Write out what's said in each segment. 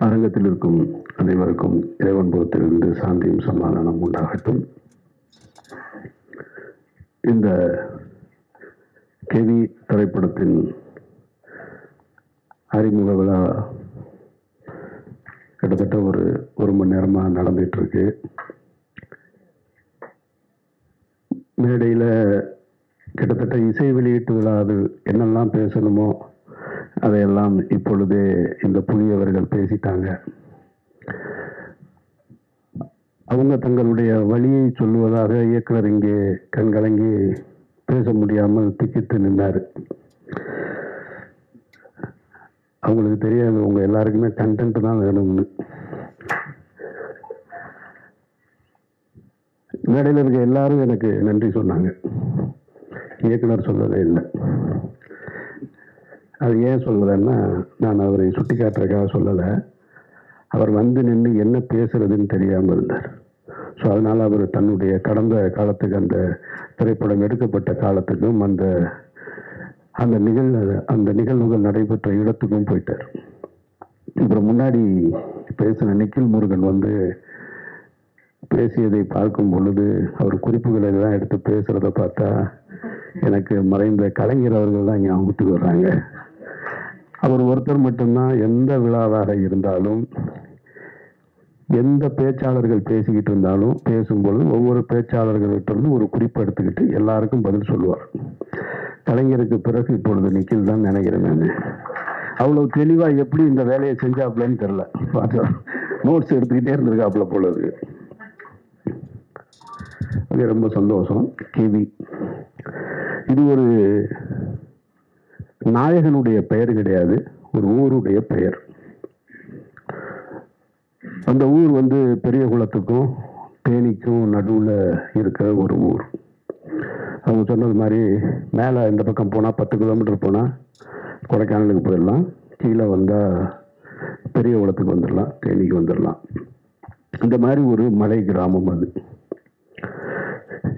அரங்கத்தில் இருக்கும் அனைவருக்கும் இறைவன் புறத்திலிருந்து சாந்தியும் சமாதானம் உண்டாகட்டும். இந்த கேவி திரைப்படத்தின் அறிமுக விழா கிட்டத்தட்ட ஒரு மணி நேரமாக நடந்துட்டு இருக்கு. மேடையில் கிட்டத்தட்ட இசை வெளியீட்டு விழாவில் என்னெல்லாம் பேசணுமோ அதையெல்லாம் இப்பொழுதே இந்த புதியவர்கள் பேசிட்டாங்க. அவங்க தங்களுடைய வழியை சொல்லுவதாக இயக்குனர் இங்கே கண்கலங்கி பேச முடியாமல் திக்கிட்டு நின்றார். அவங்களுக்கு தெரியாது உங்க எல்லாருக்குமே கண்டென்ட் தான் வேணும்னு. மேடையில் இருக்க எல்லாரும் எனக்கு நன்றி சொன்னாங்க, இயக்குனர் சொல்லவே இல்லை. அது ஏன் சொல்லலைன்னா, நான் அவரை சுட்டி காட்டுறதுக்காக சொல்லலை. அவர் வந்து நின்று என்ன பேசுறதுன்னு தெரியாமல் இருந்தார். ஸோ அதனால் அவர் தன்னுடைய கடந்த காலத்துக்கு, அந்த திரைப்படம் எடுக்கப்பட்ட காலத்துக்கும் அந்த நிகழ்வுகள் நடைபெற்ற இடத்துக்கும் போயிட்டார். அப்புறம் முன்னாடி பேசின நிக்கில் முருகன் வந்து பேசியதை பார்க்கும் பொழுது அவர் குறிப்புகளை எல்லாம் எடுத்து பேசுறத பார்த்தா எனக்கு மறைந்த கலைஞர் அவர்கள் தான் ஞாபகத்துக்கு வர்றாங்க. அவர் ஒருத்தர் மட்டும்தான் எந்த விழாவாக இருந்தாலும், எந்த பேச்சாளர்கள் பேசிக்கிட்டு இருந்தாலும் பேசும்பொழுது ஒவ்வொரு பேச்சாளர்கள்ட்ட இருந்து ஒரு குறிப்பு எடுத்துக்கிட்டு எல்லாருக்கும் பதில் சொல்லுவார். கலைஞருக்கு பிறகு இப்பொழுது நிக்கில் தான் நினைக்கிறேன். நான் அவ்வளவு தெளிவா எப்படி இந்த வேலையை செஞ்சாப்லன்னு தெரியல. நோட்ஸ் எடுத்துக்கிட்டே இருந்திருக்காப்புல பொழுது. அது ரொம்ப சந்தோஷம். கேவி இது ஒரு நாயகனுடைய பெயர் கிடையாது, ஒரு ஊருடைய பெயர். அந்த ஊர் வந்து பெரிய குளத்துக்கும் தேனிக்கும் நடுவில் இருக்கிற ஒரு ஊர். அவங்க சொன்னது மாதிரி மேலே இந்த பக்கம் போனால் 10 கிலோமீட்டர் போனால் கொடைக்கானலுக்கு போயிடலாம், கீழே வந்தால் பெரிய குளத்துக்கு வந்துடலாம், தேனிக்கு வந்துடலாம். இந்த மாதிரி ஒரு மலை கிராமம் அது.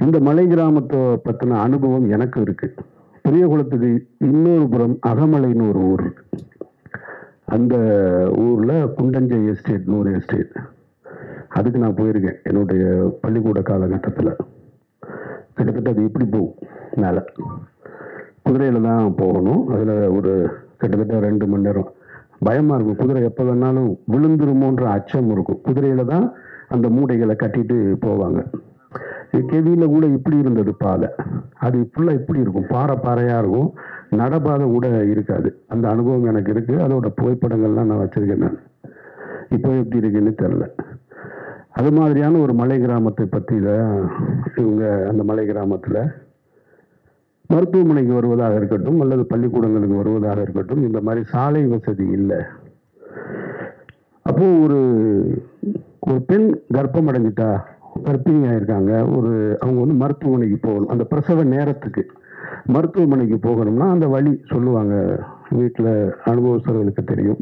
இந்த மலை கிராமத்தை பற்றின அனுபவம் எனக்கு இருக்கு. பெரிய குளத்துக்கு இன்னொரு புறம் அகமலைன்னு ஒரு ஊர் இருக்கு. அந்த ஊரில் குண்டஞ்சை எஸ்டேட்னு ஒரு எஸ்டேட். அதுக்கு நான் போயிருக்கேன் என்னுடைய பள்ளிக்கூட காலகட்டத்தில். கிட்டத்தட்ட அது இப்படி போகும், மேலே குதிரையில் தான் போகணும். அதில் ஒரு கிட்டத்தட்ட 2 மணி நேரம் பயமாக இருக்கும். குதிரை எப்போ வேணாலும் விழுந்துருமோன்ற அச்சம் இருக்கும். குதிரையில் தான் அந்த மூடைகளை கட்டிட்டு போவாங்க. கேவியில் கூட இப்படி இருந்தது பாதை. அது ஃபுல்லாக இப்படி இருக்கும், பாறையாக இருக்கும், நடப்பாதை கூட இருக்காது. அந்த அனுபவம் எனக்கு இருக்கு. அதோட புகைப்படங்கள்லாம் நான் வச்சிருக்கேன். நான் இப்போ எப்படி இருக்குன்னு தெரில. அது மாதிரியான ஒரு மலை கிராமத்தை பற்றி இவங்க அந்த மலை கிராமத்தில் மருத்துவமனைக்கு வருவதாக இருக்கட்டும் அல்லது பள்ளிக்கூடங்களுக்கு வருவதாக இருக்கட்டும், இந்த மாதிரி சாலை வசதி இல்லை. அப்போ ஒரு பெண் கர்ப்பம் அடைஞ்சிட்டா, கர்ப்பிணியாக இருக்காங்க, அவங்க வந்து மருத்துவமனைக்கு போகணும். அந்த பிரசவ நேரத்துக்கு மருத்துவமனைக்கு போகணும்னா அந்த வழி சொல்லுவாங்க. வீட்டில் அனுபவஸ்தர்களுக்கு தெரியும்.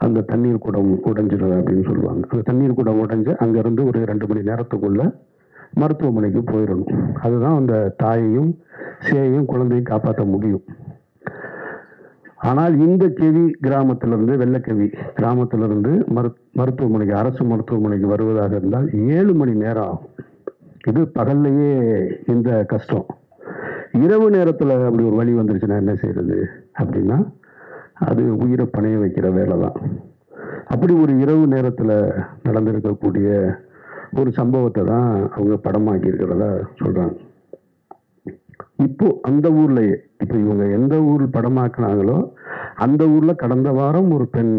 அந்த தண்ணீர் குடம் உடைஞ்சிடும் அப்படின்னு சொல்லுவாங்க. அந்த தண்ணீர் குடம் உடைஞ்சு அங்கேருந்து ஒரு 2 மணி நேரத்துக்குள்ள மருத்துவமனைக்கு போயிடணும். அதுதான் அந்த தாயையும் சேயையும் குழந்தையும் காப்பாற்ற முடியும். ஆனால் இந்த கேவி கிராமத்திலிருந்து, வெள்ளக்கேவி கிராமத்திலிருந்து மருத்துவமனைக்கு, அரசு மருத்துவமனைக்கு வருவதாக இருந்தால் 7 மணி நேரம் ஆகும். இது பகல்லையே இந்த கஷ்டம். இரவு நேரத்தில் அப்படி ஒரு வழி வந்துருச்சுன்னா என்ன செய்யறது அப்படின்னா, அது உயிரை பணைய வைக்கிற வேலை தான். அப்படி ஒரு இரவு நேரத்தில் நடந்திருக்கக்கூடிய ஒரு சம்பவத்தை தான் அவங்க படமாக்கி இருக்கிறதா சொல்றாங்க. இப்போ அந்த ஊர்லயே, இப்போ இவங்க எந்த ஊர் படமாக்குனாங்களோ அந்த ஊர்ல கடந்த வாரம் ஒரு பெண்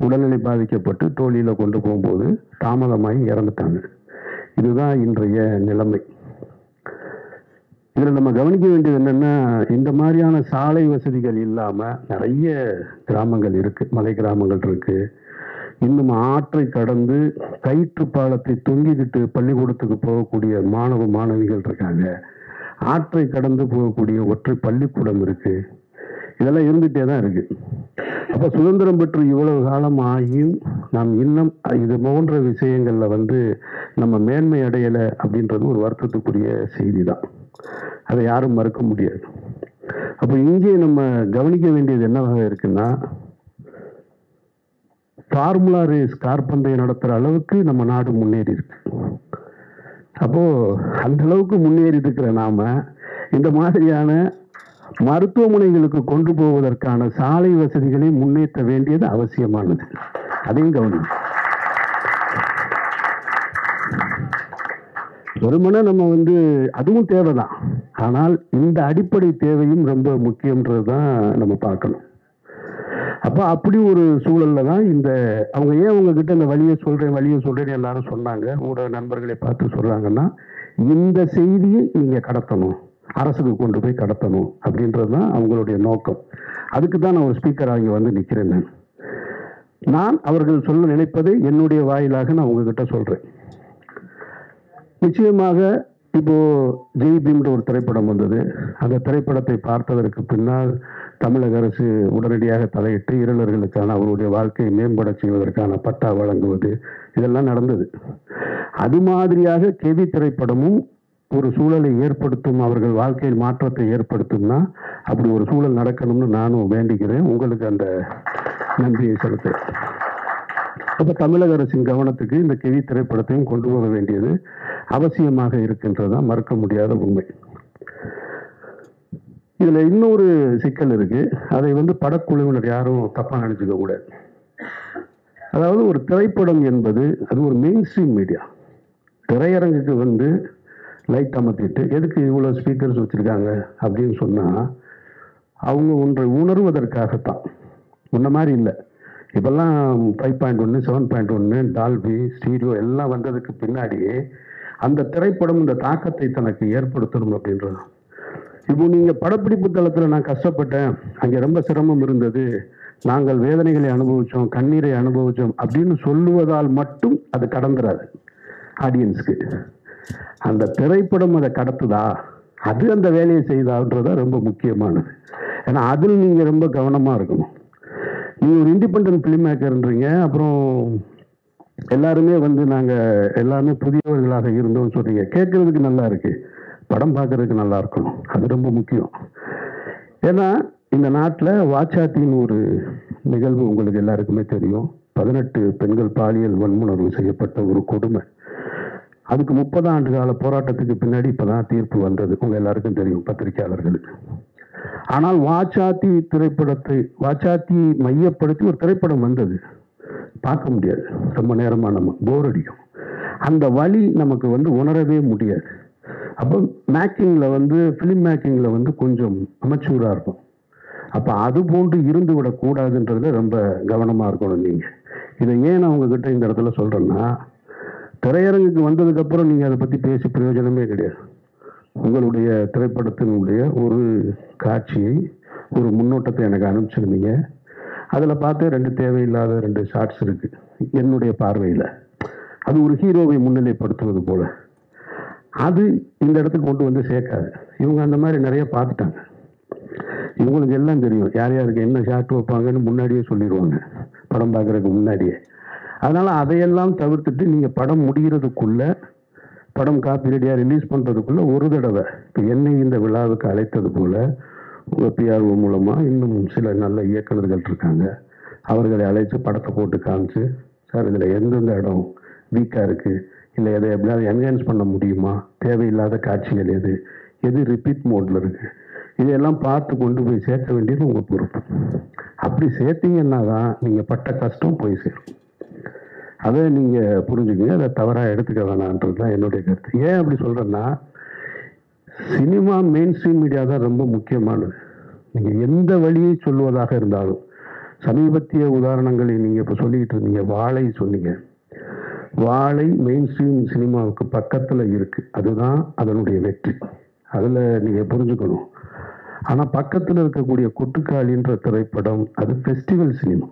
உடல்நிலை பாதிக்கப்பட்டு தோழியில கொண்டு போகும்போது தாமதமாகி இறந்துட்டாங்க. இதுதான் இன்றைய நிலைமை. இதுல நம்ம கவனிக்க வேண்டியது என்னன்னா, இந்த மாதிரியான சாலை வசதிகள் இல்லாம நிறைய கிராமங்கள் இருக்கு, மலை கிராமங்கள் இருக்கு. இன்னும் ஆற்றை கடந்து கயிற்று பாலத்தை தொங்கிக்கிட்டு பள்ளிக்கூடத்துக்கு போகக்கூடிய மாணவ மாணவிகள் இருக்காங்க. ஆற்றை கடந்து போகக்கூடிய ஒற்றை பள்ளிக்கூடம் இருக்கு. இதெல்லாம் இருந்துகிட்டே தான் இருக்கு. அப்ப சுதந்திரம் பெற்று இவ்வளவு காலம் ஆகியும் நாம் இன்னும் இது போன்ற விஷயங்கள்ல வந்து நம்ம மேன்மை அடையலை அப்படின்றது ஒரு வருத்தத்துக்குரிய செய்தி தான். அதை யாரும் மறுக்க முடியாது. அப்ப இங்கே நம்ம கவனிக்க வேண்டியது என்னவாக இருக்குன்னா, ஃபார்முலா ரேஸ் கார் பந்தயம் நடத்துகிற அளவுக்கு நம்ம நாடு முன்னேறி இருக்கு. அப்போ அந்த அளவுக்கு முன்னேறி இருக்கிற நாம இந்த மாதிரியான மருத்துவமனைகளுக்கு கொண்டு போவதற்கான சாலை வசதிகளை முன்னேற்ற வேண்டியது அவசியமானது. அதையும் கவனிங்க. வெறுமனே நம்ம அதுவும் தேவைதான். ஆனால் இந்த அடிப்படை தேவையும் ரொம்ப முக்கியம்ன்றது தான் நம்ம பார்க்கணும். அப்போ அப்படி ஒரு சூழல்ல தான் அவங்க ஏன் உங்ககிட்ட இந்த வழியை சொல்றேன்னு எல்லாரும் சொன்னாங்க, ஊடக நண்பர்களை பார்த்து சொல்றாங்கன்னா, இந்த செய்தியை நீங்க கடத்தணும், அரசுக்கு கொண்டு போய் கடத்தணும் அப்படின்றது தான் அவங்களுடைய நோக்கம். அதுக்கு தான் நான் ஒரு ஸ்பீக்கராக இங்கே நிற்கிறேன். நான் அவர்கள் சொல்ல நினைப்பதை என்னுடைய வாயிலாக நான் உங்ககிட்ட சொல்றேன். நிச்சயமாக இப்போ ஜெய் பீம்ன்ற ஒரு திரைப்படம் வந்தது. அந்த திரைப்படத்தை பார்த்ததற்கு பின்னால் தமிழக அரசு உடனடியாக தலையிட்டு இருளர்களுக்கான அவருடைய வாழ்க்கையை மேம்பட செய்வதற்கான பட்டா வழங்குவது இதெல்லாம் நடந்தது. அது மாதிரியாக கெவி திரைப்படமும் ஒரு சூழலை ஏற்படுத்தும், அவர்கள் வாழ்க்கையில் மாற்றத்தை ஏற்படுத்தும்னா அப்படி ஒரு சூழல் நடக்கணும்னு நானும் வேண்டிக்கிறேன். உங்களுக்கு அந்த நன்றியை செலுத்துறேன். அப்போ தமிழக அரசின் கவனத்துக்கு இந்த கெவி திரைப்படத்தையும் கொண்டு போக வேண்டியது அவசியமாக இருக்கின்றதுதான் மறுக்க முடியாத உண்மை. இதுல இன்னொரு சிக்கல் இருக்கு. அதை படக்குழுவினர் யாரும் தப்பா நினைச்சுக்க கூடாது. அதாவது ஒரு திரைப்படம் என்பது அது ஒரு மெயின் ஸ்ட்ரீம் மீடியா. திரையரங்குக்கு லைட் அமர்த்திட்டு எதுக்கு இவ்வளவு ஸ்பீக்கர்ஸ் வச்சிருக்காங்க அப்படின்னு சொன்னா அவங்க ஒன்றை உணர்வதற்காகத்தான். முன்ன மாதிரி இல்லை. இப்பெல்லாம் 5.1 7.1 டால்பி ஸ்டீரியோ எல்லாம் வந்ததுக்கு பின்னாடியே அந்த திரைப்படம் இந்த தாக்கத்தை தனக்கு ஏற்படுத்தணும் அப்படின்றது. இப்போ நீங்க படப்பிடிப்பு தளத்தில் நான் கஷ்டப்பட்டேன், அங்கே ரொம்ப சிரமம் இருந்தது, நாங்கள் வேதனைகளை அனுபவிச்சோம், கண்ணீரை அனுபவிச்சோம் அப்படின்னு சொல்லுவதால் மட்டும் அது கடந்துராது ஆடியன்ஸ்க்கு. அந்த திரைப்படம் அதை கடத்துதா, அது அந்த வேலையை செய்தான்றதா ரொம்ப முக்கியமானது. ஏன்னா அதில் நீங்க ரொம்ப கவனமா இருக்கணும். நீங்க ஒரு இண்டிபெண்டன்ட் ஃபிலிம் மேக்கர்ன்றீங்க, அப்புறம் எல்லாருமே நாங்கள் எல்லாருமே புதியவர்களாக இருந்தோம்னு சொல்றீங்க. கேட்கறதுக்கு நல்லா இருக்கு, படம் பார்க்கறதுக்கு நல்லா இருக்கணும். அது ரொம்ப முக்கியம். ஏன்னா இந்த நாட்டில் வாச்சாத்தின்னு ஒரு நிகழ்வு உங்களுக்கு எல்லாருக்குமே தெரியும். 18 பெண்கள் பாலியல் வன்முணர்வு செய்யப்பட்ட ஒரு கொடுமை. அதுக்கு 30 ஆண்டு கால போராட்டத்துக்கு பின்னாடி இப்பதான் தீர்ப்பு வந்தது, உங்க எல்லாருக்கும் தெரியும் பத்திரிகையாளர்களுக்கு. ஆனால் வாச்சாத்தியை மையப்படுத்தி ஒரு திரைப்படம் வந்தது, பார்க்க முடியாது, ரொம்ப நேரமா நம்ம போர் அடிக்கும். அந்த வழி நமக்கு உணரவே முடியாது. அப்போ மேக்கிங்ல ஃபிலிம் மேக்கிங்ல கொஞ்சம் அமெச்சூரா இருக்கும். அப்ப அது போன்று இருந்து விடக்கூடாதுன்றதுல ரொம்ப கவனமா இருக்கணும் நீங்க. இதை ஏன் நான் உங்ககிட்ட இந்த இடத்துல சொல்றேன்னா, திரையரங்குக்கு வந்ததுக்கு அப்புறம் நீங்க அதை பத்தி பேசி பிரயோஜனமே கிடையாது. உங்களுடைய திரைப்படத்தினுடைய ஒரு காட்சியை, ஒரு முன்னோட்டத்தை எனக்கு அனுப்பிச்சிருந்தீங்க. அதில் பார்த்து 2 தேவையில்லாத 2 ஷார்ட்ஸ் இருக்கு என்னுடைய பார்வையில். அது ஒரு ஹீரோவை முன்னிலைப்படுத்துவது போல. அது இந்த இடத்துக்கு கொண்டு சேர்க்காது. இவங்க அந்த மாதிரி நிறைய பார்த்துட்டாங்க. இவங்களுக்கு எல்லாம் தெரியும் யார் யாருக்கு என்ன ஷார்ட் வைப்பாங்கன்னு முன்னாடியே சொல்லிடுவாங்க, படம் பார்க்கறதுக்கு முன்னாடியே. அதனால அதையெல்லாம் தவிர்த்துட்டு நீங்க படம் முடிகிறதுக்குள்ள, படம் காப்பி ரெடியாக ரிலீஸ் பண்ணுறதுக்குள்ள ஒரு தடவை இப்போ என்னை இந்த விழாவுக்கு அழைத்தது போல பிஆர்ஓ மூலமாக இன்னும் சில நல்ல இயக்குநர்கள் இருக்காங்க, அவர்களை அழைத்து படத்தை போட்டு காமிச்சு, சார் இதில் எந்தெந்த இடம் வீக்காக இருக்குது, இல்லை எதை எப்படியாவது என்ஹான்ஸ் பண்ண முடியுமா, தேவையில்லாத காட்சிகள் எது எது ரிப்பீட் மோடில் இருக்குது, இதையெல்லாம் பார்த்து கொண்டு போய் சேர்க்க வேண்டியது உங்கள் பொறுப்பு. அப்படி சேர்த்தீங்கன்னா தான் நீங்கள் பட்ட கஷ்டம் போய் சேரும். அதை நீங்கள் புரிஞ்சுக்கங்க, அதை தவறாக எடுத்துக்க வேணான்றது தான் என்னுடைய கருத்து. ஏன் அப்படி சொல்கிறேன்னா, சினிமா மெயின் ஸ்ட்ரீம் மீடியா தான் ரொம்ப முக்கியமானது. நீங்கள் எந்த வழியை சொல்வதாக இருந்தாலும், சமீபத்திய உதாரணங்களை நீங்கள் இப்போ சொல்லிக்கிட்டு இருந்தீங்க, வாழை சொன்னீங்க. வாழை மெயின் ஸ்ட்ரீம் சினிமாவுக்கு பக்கத்தில் இருக்குது, அதுதான் அதனுடைய வெற்றி. அதில் நீங்கள் புரிஞ்சுக்கணும். ஆனால் பக்கத்தில் இருக்கக்கூடிய கொட்டுக்காளின்ற திரைப்படம் அது ஃபெஸ்டிவல் சினிமா,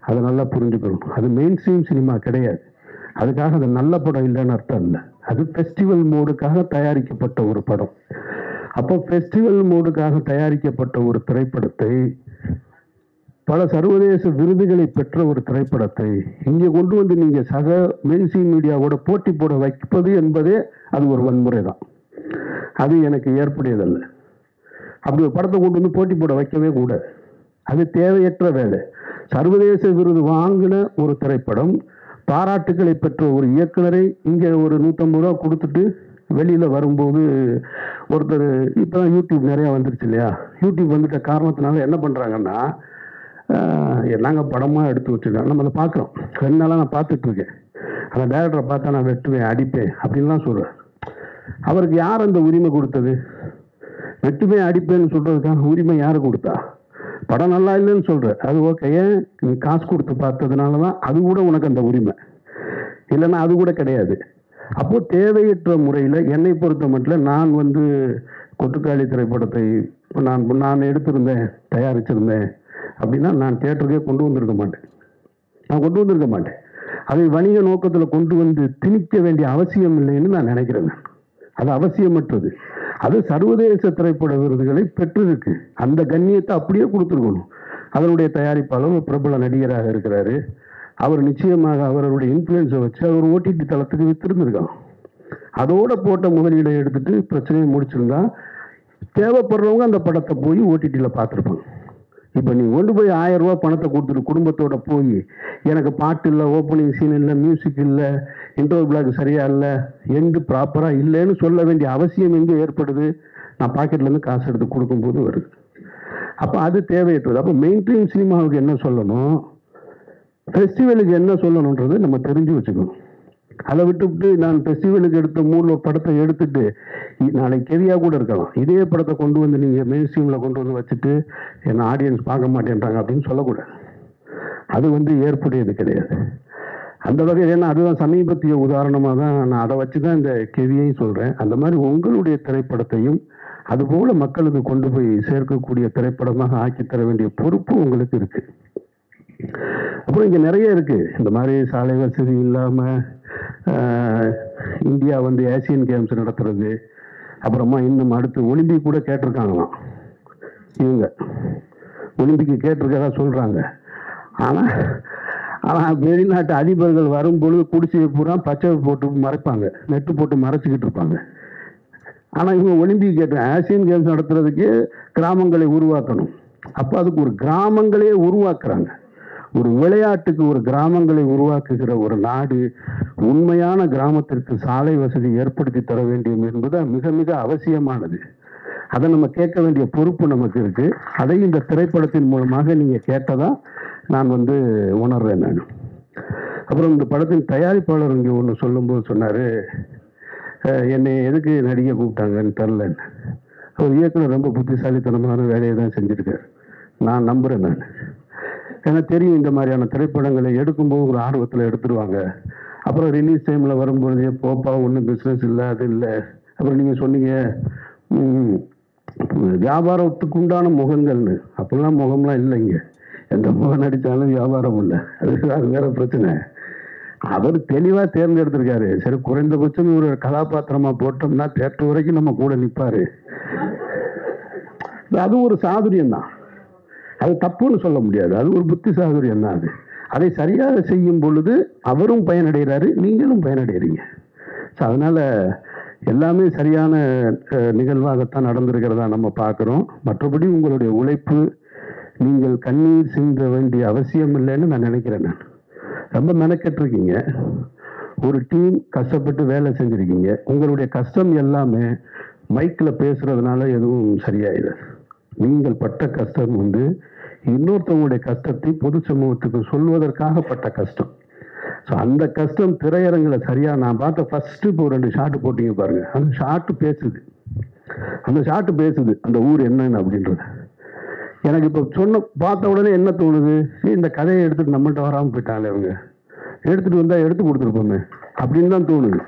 அதை நல்லா புரிஞ்சுக்கணும். அது மெயின் ஸ்ட்ரீம் சினிமா கிடையாது. அதுக்காக அது நல்ல படம் இல்லைன்னு அர்த்தம் இல்லை. அது ஃபெஸ்டிவல் மோடுக்காக தயாரிக்கப்பட்ட ஒரு படம். அப்போ ஃபெஸ்டிவல் மோடுக்காக தயாரிக்கப்பட்ட ஒரு திரைப்படத்தை, பல சர்வதேச விருதுகளை பெற்ற ஒரு திரைப்படத்தை இங்கே கொண்டு நீங்கள் சக மெயின் ஸ்ட்ரீம் மீடியாவோட போட்டி போட வைப்பது என்பதே அது ஒரு வன்முறை தான். அது எனக்கு ஏற்புடையதல்ல. அப்படி ஒரு படத்தை கொண்டு போட்டி போட வைக்கவே கூடாது. அது தேவையற்ற வேலை. சர்வதேச விருது வாங்கின ஒரு திரைப்படம், பாராட்டுக்களை பெற்ற ஒரு இயக்குனரை இங்கே ஒரு 150 ரூபா கொடுத்துட்டு வெளியில் வரும்போது ஒருத்தர், இப்போ தான் யூடியூப் நிறையா வந்துருச்சு இல்லையா, யூடியூப் வந்துட்ட காரணத்தினால என்ன பண்ணுறாங்கன்னா, நாங்கள் படமாக எடுத்து வச்சுருக்கோம், நம்ம அதை பார்க்குறோம். 2 நாளாக நான் பார்த்துட்ருக்கேன். அந்த டைரக்டரை பார்த்தா நான் வெட்டுவேன், அடிப்பேன் அப்படின்லாம் சொல்கிறேன். அவருக்கு யார் அந்த உரிமை கொடுத்தது? வெட்டுவேன் அடிப்பேன்னு சொல்கிறதுக்கான உரிமை யார் கொடுத்தா? படம் நல்லா இல்லைன்னு சொல்கிற, அது ஓகே, ஏன் நீ காசு கொடுத்து பார்த்ததுனால தான் அது கூட உனக்கு அந்த உரிமை, இல்லைன்னா அது கூட கிடையாது. அப்போது தேவையற்ற முறையில் என்னை பொறுத்த மட்டும் நான் கொட்டுக்காளி திரைப்படத்தை நான் எடுத்திருந்தேன், தயாரிச்சிருந்தேன் அப்படின்னா நான் தியேட்டருக்கே கொண்டு வந்திருக்க மாட்டேன். அதை வணிக நோக்கத்தில் கொண்டு வந்து திணிக்க வேண்டிய அவசியம் இல்லைன்னு நான் நினைக்கிறேன். அது அவசியமற்றது. அது சர்வதேச திரைப்பட விருதுகளை பெற்றிருக்கு. அந்த கண்ணியத்தை அப்படியே கொடுத்துருக்கணும். அதனுடைய தயாரிப்பாளர் ஒரு பிரபல நடிகராக இருக்கிறாரு. அவர் நிச்சயமாக அவருடைய இன்ஃப்ளூயன்ஸை வச்சு அவர் ஓடிடி தளத்துக்கு வித்திருந்திருக்கலாம். அதோட போட்ட முதலீடை எடுத்துட்டு பிரச்சனையை முடிச்சிருந்தா தேவைப்படுறவங்க அந்த படத்தை போய் ஓடிடியில் பார்த்துருப்பாங்க. இப்போ நீ கொண்டு போய் 1000 ரூபா பணத்தை கொடுத்துட்டு குடும்பத்தோட போய் எனக்கு பாட்டு இல்லை, ஓப்பனிங் சீன் இல்லை, மியூசிக் இல்லை, இன்டர்வல் பிளாக் சரியா இல்லை, எண்டு ப்ராப்பராக இல்லைன்னு சொல்ல வேண்டிய அவசியம் எங்கே ஏற்படுது? நான் பாக்கெட்லேருந்து காசு எடுத்து கொடுக்கும்போது வருது. அப்போ அது தேவையற்றது. அப்போ மெயின் ஸ்ட்ரீம் சினிமாவுக்கு என்ன சொல்லணும், ஃபெஸ்டிவலுக்கு என்ன சொல்லணுன்றது நம்ம தெரிஞ்சு வச்சுக்கணும். அதை விட்டுவிட்டு நான் ஃபெஸ்டிவலுக்கு எடுத்த மூணு படத்தை எடுத்துட்டு நாளைக்கு கெவியாக கூட இருக்கலாம், இதே படத்தை கொண்டு வந்து நீங்கள் மெயின் ஸ்ட்ரீமில் கொண்டு வந்து வச்சுட்டு என்ன ஆடியன்ஸ் பார்க்க மாட்டேன்றாங்க அப்படின்னு சொல்லக்கூடாது. அது ஏற்புடையது கிடையாது அந்த வகையில். ஏன்னா அதுதான் சமீபத்திய உதாரணமாக தான் நான் அதை வச்சு தான் இந்த கெவியையும் சொல்கிறேன். அந்த மாதிரி உங்களுடைய திரைப்படத்தையும் அதுபோல் மக்களுக்கு கொண்டு போய் சேர்க்கக்கூடிய திரைப்படமாக ஆக்கி தர வேண்டிய பொறுப்பு உங்களுக்கு இருக்குது. அப்புறம் இங்கே நிறைய இருக்குது இந்த மாதிரி சாலை வசதி இல்லாமல் இந்தியா ஏசியன் கேம்ஸ் நடத்துறது, அப்புறமா இன்னும் அடுத்து ஒலிம்பிக் கூட கேட்டிருக்காங்களாம். இவங்க ஒலிம்பிக்கு கேட்டிருக்கதா சொல்கிறாங்க. ஆனால் வெளிநாட்டு அதிபர்கள் வரும்பொழுது குடிசையை பூரா பச்சை போட்டு மறைப்பாங்க, நெட்டு போட்டு மறைச்சிக்கிட்டு இருப்பாங்க. ஆனால் இவங்க ஒலிம்பிக் ஆசியன் கேம்ஸ் நடத்துறதுக்கு கிராமங்களை உருவாக்கணும். அப்போ அதுக்கு ஒரு கிராமங்களே உருவாக்குறாங்க. ஒரு விளையாட்டுக்கு ஒரு கிராமங்களை உருவாக்குகிற ஒரு நாடு உண்மையான கிராமத்திற்கு சாலை வசதி ஏற்படுத்தி தர வேண்டும் என்பது மிக மிக அவசியமானது. அதை நம்ம கேட்க வேண்டிய பொறுப்பு நமக்கு இருக்கு. அதை இந்த திரைப்படத்தின் மூலமாக நீங்க கேட்டதா நான் உணர்றேன். நான் அப்புறம் இந்த படத்தின் தயாரிப்பாளர் இங்கே ஒன்று சொல்லும்போது சொன்னாரு, என்னை எதுக்கு நடிகை கூப்பிட்டாங்கன்னு தெரிலன்னு. அவர் இயக்குனர் ரொம்ப புத்திசாலித்தனமான வேலையை தான் செஞ்சிருக்காரு, நான் நம்புறேன். நான் எனக்கு தெரியும் இந்த மாதிரியான திரைப்படங்களை எடுக்கும்போது ஒரு ஆர்வத்தில் எடுத்துருவாங்க. அப்புறம் ரிலீஸ் டைமில் வரும்பொழுதே போப்பா ஒன்றும் பிஸ்னஸ் இல்லை, அது இல்லை. அப்புறம் நீங்கள் சொன்னீங்க வியாபாரத்துக்கு உண்டான முகங்கள்னு, அப்படிலாம் முகம்லாம் இல்லைங்க. எந்த முகம் நடித்தாலும் வியாபாரம் இல்லை, அது வேற பிரச்சனை. அவர் தெளிவாக தேர்ந்தெடுத்திருக்காரு. சரி, குறைந்தபட்சம் ஒரு கதாபாத்திரமாக போட்டோம்னா தேட்டர் வரைக்கும் நம்ம கூட நிற்பாரு. அது ஒரு சாதுரியம் தான், அது தப்புன்னு சொல்ல முடியாது. அது ஒரு புத்தி சாதுரியம் தான். அதை சரியாக செய்யும் பொழுது அவரும் பயனடைகிறாரு, நீங்களும் பயனடைகிறீங்க. ஸோ அதனால எல்லாமே சரியான நிகழ்வாகத்தான் நடந்திருக்கிறதா நம்ம பார்க்குறோம். மற்றபடி உங்களுடைய உழைப்பு, நீங்கள் கண்ணீர் சிந்த வேண்டிய அவசியம் இல்லைன்னு நான் நினைக்கிறேன். நான் ரொம்ப மெனக்கெட்டிருக்கீங்க, ஒரு டீம் கஷ்டப்பட்டு வேலை செஞ்சுருக்கீங்க. உங்களுடைய கஷ்டம் எல்லாமே மைக்கில் பேசுறதுனால எதுவும் சரியாயிடும். நீங்கள் பட்ட கஷ்டம் இன்னொருத்தவங்களுடைய கஷ்டத்தை பொது சமூகத்துக்கு சொல்வதற்காக பட்ட கஷ்டம். ஸோ அந்த கஷ்டம் திரையரங்கில் சரியாக நான் பார்த்த ஃபர்ஸ்ட் இப்போ 2 ஷாட்டு போட்டீங்க பாருங்க, அந்த ஷாட்டு பேசுது அந்த ஊர் என்னன்னு அப்படின்றது. எனக்கு இப்போ பார்த்த உடனே என்ன தோணுது, இந்த கதையை எடுத்துட்டு நம்மள்கிட்ட வராமல் போயிட்டாங்களே, அவங்க எடுத்துட்டு வந்தால் எடுத்து கொடுத்துருப்போமே அப்படின்னு தான் தோணுது.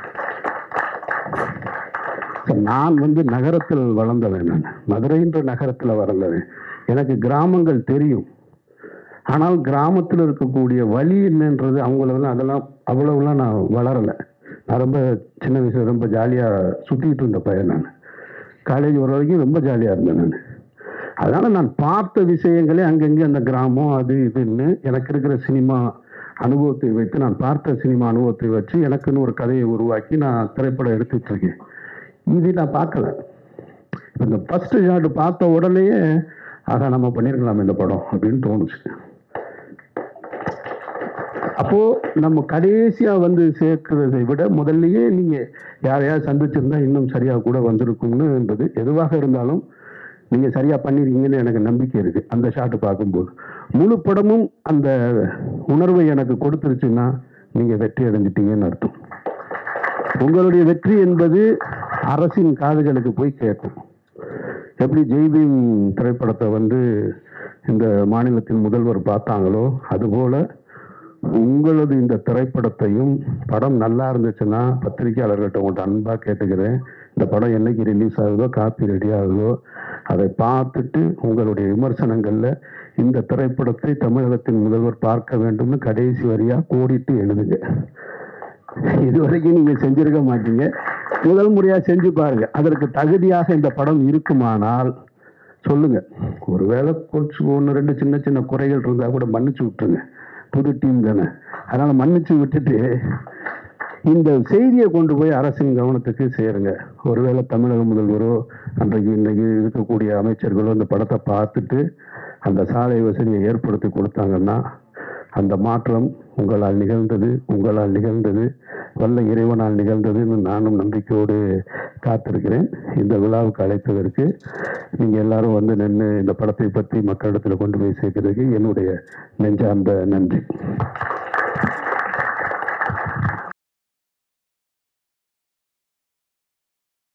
நான் நகரத்தில் வளர்ந்தவன், நான் மதுரைன்ற நகரத்தில் வளர்ந்தவன். எனக்கு கிராமங்கள் தெரியும். ஆனால் கிராமத்தில் இருக்கக்கூடிய வழி என்னன்றது அதெல்லாம் அவ்வளவுலாம் நான் வளரலை. நான் ரொம்ப சின்ன வயசுல ரொம்ப ஜாலியாக சுற்றிட்டு இருந்த பையன். நான் காலேஜ் வர வரைக்கும் ரொம்ப ஜாலியாக இருந்தேன். நான் அதனால் நான் பார்த்த விஷயங்களே அங்கங்கே அந்த கிராமம் அது இதுன்னு எனக்கு இருக்கிற சினிமா அனுபவத்தை வைத்து, நான் பார்த்த சினிமா அனுபவத்தை வச்சு எனக்குன்னு ஒரு கதையை உருவாக்கி நான் திரைப்படம் எடுத்துட்டு இருக்கேன். இது நான் பார்க்கல. இந்த ஃபர்ஸ்ட் ஷாட் பார்த்த உடனேயே ஆகா நம்ம பண்ணியிருக்கலாம் இந்த படம் அப்படின்னு தோணுச்சு. அப்போது நம்ம கடைசியாக வந்து சேர்க்கிறதை விட முதல்லயே நீங்கள் யாரையாவது சந்திச்சிருந்தா இன்னும் சரியாக கூட வந்திருக்கும்னு என்பது எதுவாக இருந்தாலும் நீங்கள் சரியாக பண்ணிருக்கீங்கன்னு எனக்கு நம்பிக்கை இருக்குது. அந்த ஷாட்டு பார்க்கும்போது முழு படமும் அந்த உணர்வை எனக்கு கொடுத்துருச்சுன்னா நீங்கள் வெற்றி அடைஞ்சிட்டீங்கன்னு அர்த்தம். உங்களுடைய வெற்றி என்பது அரசின் காதுகளுக்கு போய் கேட்கும். எப்படி ஜெய்பீம் திரைப்படத்தை வந்து இந்த மாநிலத்தின் முதல்வர் பார்த்தாங்களோ அதுபோல் உங்களது இந்த திரைப்படத்தையும் படம் நல்லா இருந்துச்சுன்னா பத்திரிகையாளர்கள்ட்ட உங்கள்கிட்ட அன்பாக கேட்டுக்கிறேன், இந்த படம் என்னைக்கு ரிலீஸ் ஆகுதோ காப்பி ரெடி ஆகுதோ அதை பார்த்துட்டு உங்களுடைய விமர்சனங்களில் இந்த திரைப்படத்தை தமிழகத்தின் முதல்வர் பார்க்க வேண்டும்னு கடைசி வரியாக கோடிட்டு எழுதுங்க. இதுவரைக்கும் நீங்கள் செஞ்சிருக்க மாட்டீங்க, முதல் முறையாக செஞ்சு பாருங்க. அதற்கு தகுதியாக இந்த படம் இருக்குமானால் சொல்லுங்க. ஒருவேளை கொஞ்சம் ஒன்று ரெண்டு சின்ன சின்ன குறைகள் இருந்தால் கூட மன்னிச்சு விட்டுருங்க, புது டீம் தானே. அதனால் மன்னிச்சு விட்டுட்டு இந்த செய்தியை கொண்டு போய் அரசின் கவனத்துக்கு சேருங்க. ஒருவேளை தமிழக முதல்வரோ இன்னைக்கு இருக்கக்கூடிய அமைச்சர்களோ இந்த படத்தை பார்த்துட்டு அந்த சாலை வசதியை ஏற்படுத்தி கொடுத்தாங்கன்னா அந்த மாற்றம் உங்களால் நிகழ்ந்தது வல்ல இறைவனால் நிகழ்ந்ததுன்னு நானும் நம்பிக்கையோடு காத்திருக்கிறேன். இந்த விழாவுக்கு அழைத்ததற்கு நீங்கள் எல்லாரும் வந்து நின்று இந்த படத்தை பற்றி மக்களிடத்தில் கொண்டு போய் சேர்க்கிறதுக்கு என்னுடைய நெஞ்சார்ந்த நன்றி.